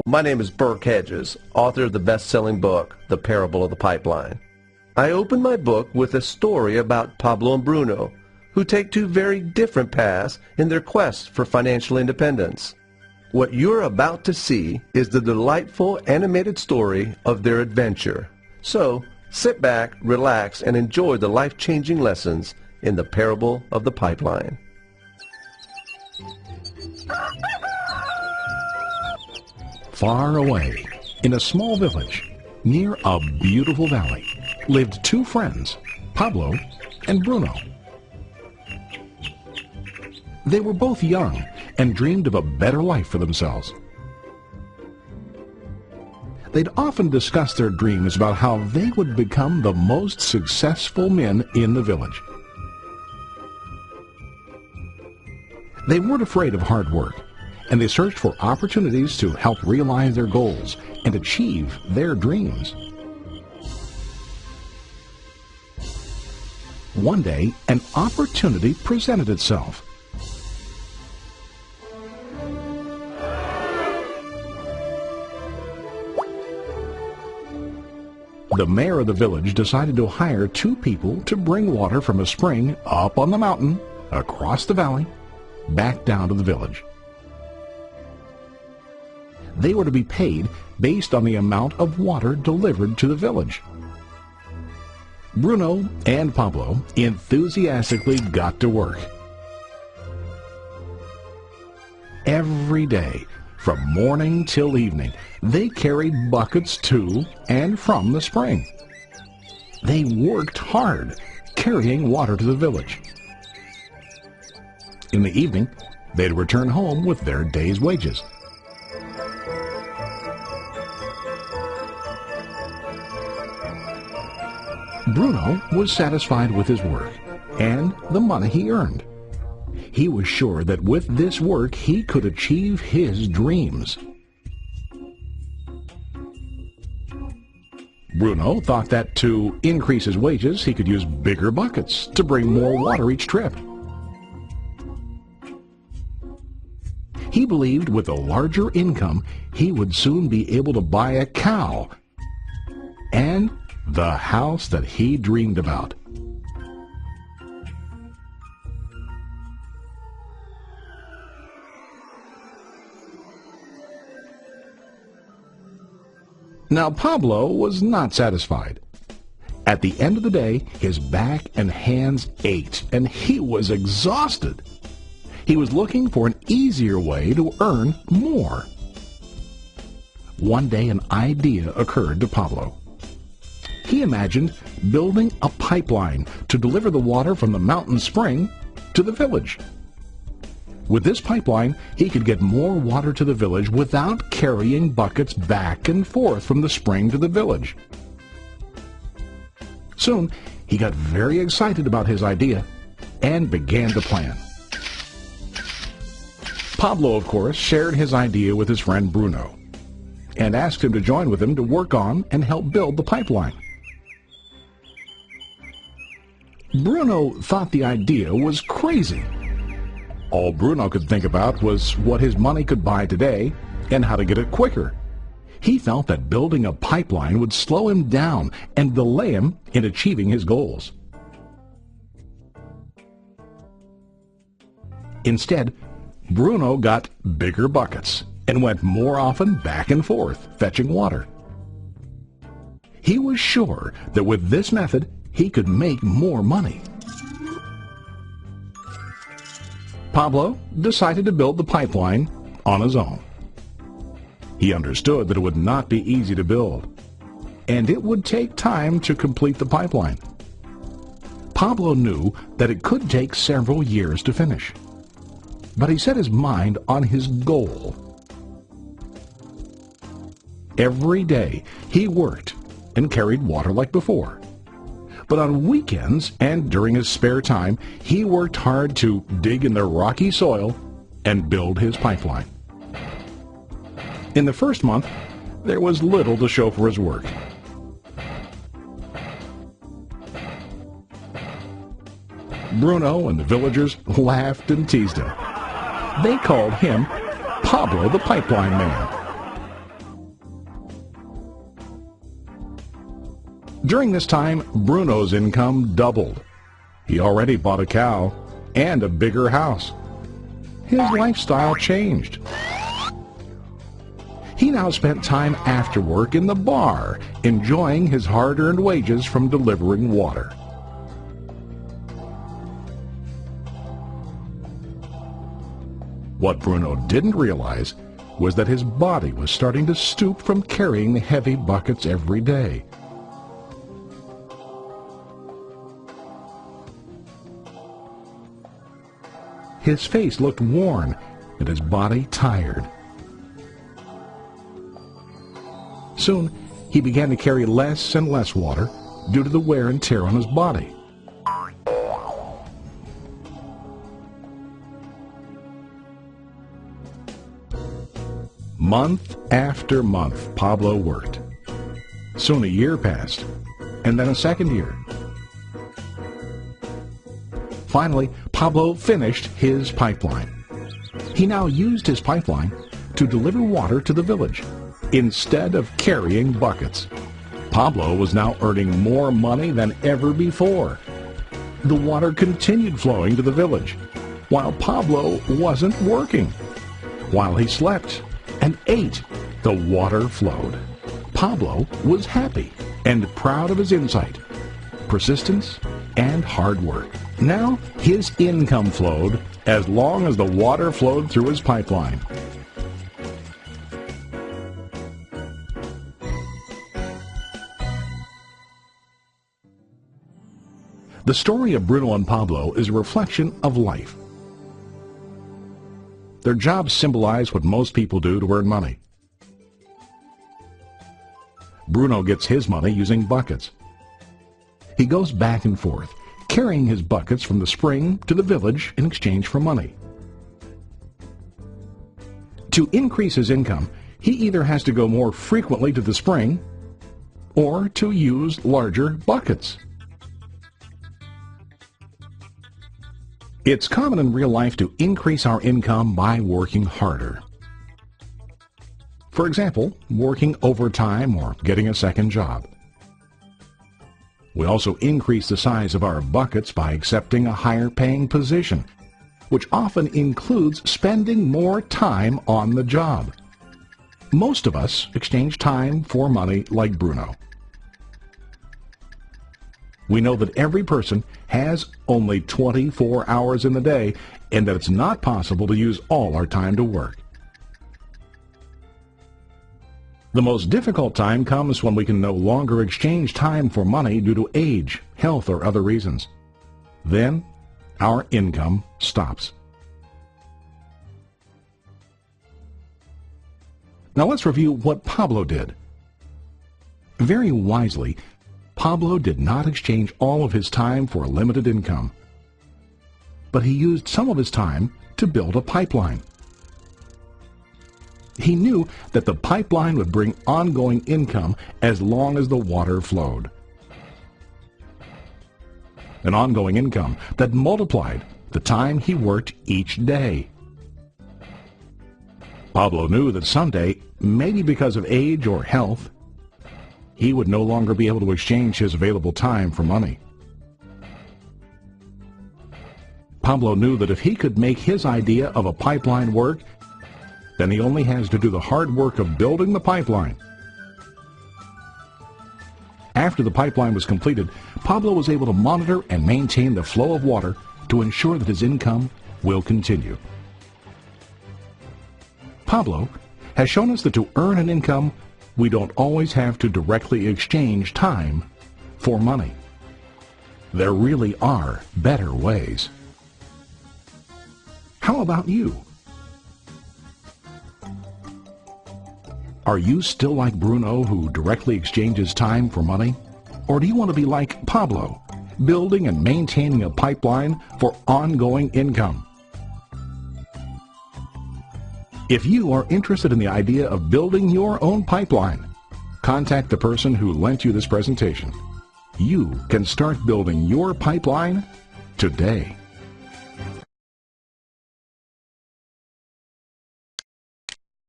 My name is Burke Hedges, author of the best-selling book, The Parable of the Pipeline. I open my book with a story about Pablo and Bruno, who take two very different paths in their quest for financial independence. What you're about to see is the delightful animated story of their adventure. So, sit back, relax, and enjoy the life-changing lessons in The Parable of the Pipeline. Far away, in a small village, near a beautiful valley, lived two friends, Pablo and Bruno. They were both young and dreamed of a better life for themselves. They'd often discuss their dreams about how they would become the most successful men in the village. They weren't afraid of hard work, and they searched for opportunities to help realize their goals and achieve their dreams. One day, an opportunity presented itself. The mayor of the village decided to hire two people to bring water from a spring up on the mountain, across the valley, back down to the village. They were to be paid based on the amount of water delivered to the village. Bruno and Pablo enthusiastically got to work. Every day, from morning till evening, they carried buckets to and from the spring. They worked hard, carrying water to the village. In the evening, they'd return home with their day's wages. Bruno was satisfied with his work and the money he earned. He was sure that with this work he could achieve his dreams. Bruno thought that to increase his wages he could use bigger buckets to bring more water each trip. He believed with a larger income he would soon be able to buy a cow and the house that he dreamed about. Now Pablo was not satisfied. At the end of the day, his back and hands ached, and he was exhausted. He was looking for an easier way to earn more. One day an idea occurred to Pablo. He imagined building a pipeline to deliver the water from the mountain spring to the village. With this pipeline, he could get more water to the village without carrying buckets back and forth from the spring to the village. Soon, he got very excited about his idea and began to plan. Pablo, of course, shared his idea with his friend Bruno and asked him to join with him to work on and help build the pipeline. Bruno thought the idea was crazy. All Bruno could think about was what his money could buy today and how to get it quicker. He felt that building a pipeline would slow him down and delay him in achieving his goals. Instead, Bruno got bigger buckets and went more often back and forth, fetching water. He was sure that with this method, he could make more money. Pablo decided to build the pipeline on his own. He understood that it would not be easy to build, and it would take time to complete the pipeline. Pablo knew that it could take several years to finish, but he set his mind on his goal. Every day he worked and carried water like before. But on weekends and during his spare time, he worked hard to dig in the rocky soil and build his pipeline. In the first month, there was little to show for his work. Bruno and the villagers laughed and teased him. They called him Pablo the Pipeline Man. During this time, Bruno's income doubled. He already bought a cow and a bigger house. His lifestyle changed. He now spent time after work in the bar, enjoying his hard-earned wages from delivering water. What Bruno didn't realize was that his body was starting to stoop from carrying the heavy buckets every day. His face looked worn and his body tired. Soon, he began to carry less and less water due to the wear and tear on his body. Month after month, Pablo worked. Soon a year passed, and then a second year. Finally, Pablo finished his pipeline. He now used his pipeline to deliver water to the village instead of carrying buckets. Pablo was now earning more money than ever before. The water continued flowing to the village, while Pablo wasn't working. While he slept and ate, the water flowed. Pablo was happy and proud of his insight, persistence, and hard work. Now his income flowed as long as the water flowed through his pipeline. The story of Bruno and Pablo is a reflection of life. Their jobs symbolize what most people do to earn money. Bruno gets his money using buckets. He goes back and forth, carrying his buckets from the spring to the village in exchange for money. To increase his income, he either has to go more frequently to the spring or to use larger buckets. It's common in real life to increase our income by working harder. For example, working overtime or getting a second job. We also increase the size of our buckets by accepting a higher paying position, which often includes spending more time on the job. Most of us exchange time for money like Bruno. We know that every person has only 24 hours in the day and that it's not possible to use all our time to work. The most difficult time comes when we can no longer exchange time for money due to age, health, or other reasons. Then, our income stops. Now let's review what Pablo did. Very wisely, Pablo did not exchange all of his time for a limited income, but he used some of his time to build a pipeline. He knew that the pipeline would bring ongoing income as long as the water flowed. An ongoing income that multiplied the time he worked each day. Pablo knew that someday, maybe because of age or health, he would no longer be able to exchange his available time for money. Pablo knew that if he could make his idea of a pipeline work, then he only has to do the hard work of building the pipeline. After the pipeline was completed, Pablo was able to monitor and maintain the flow of water to ensure that his income will continue. Pablo has shown us that to earn an income, we don't always have to directly exchange time for money. There really are better ways. How about you? Are you still like Bruno, who directly exchanges time for money? Or do you want to be like Pablo, building and maintaining a pipeline for ongoing income? If you are interested in the idea of building your own pipeline, contact the person who lent you this presentation. You can start building your pipeline today.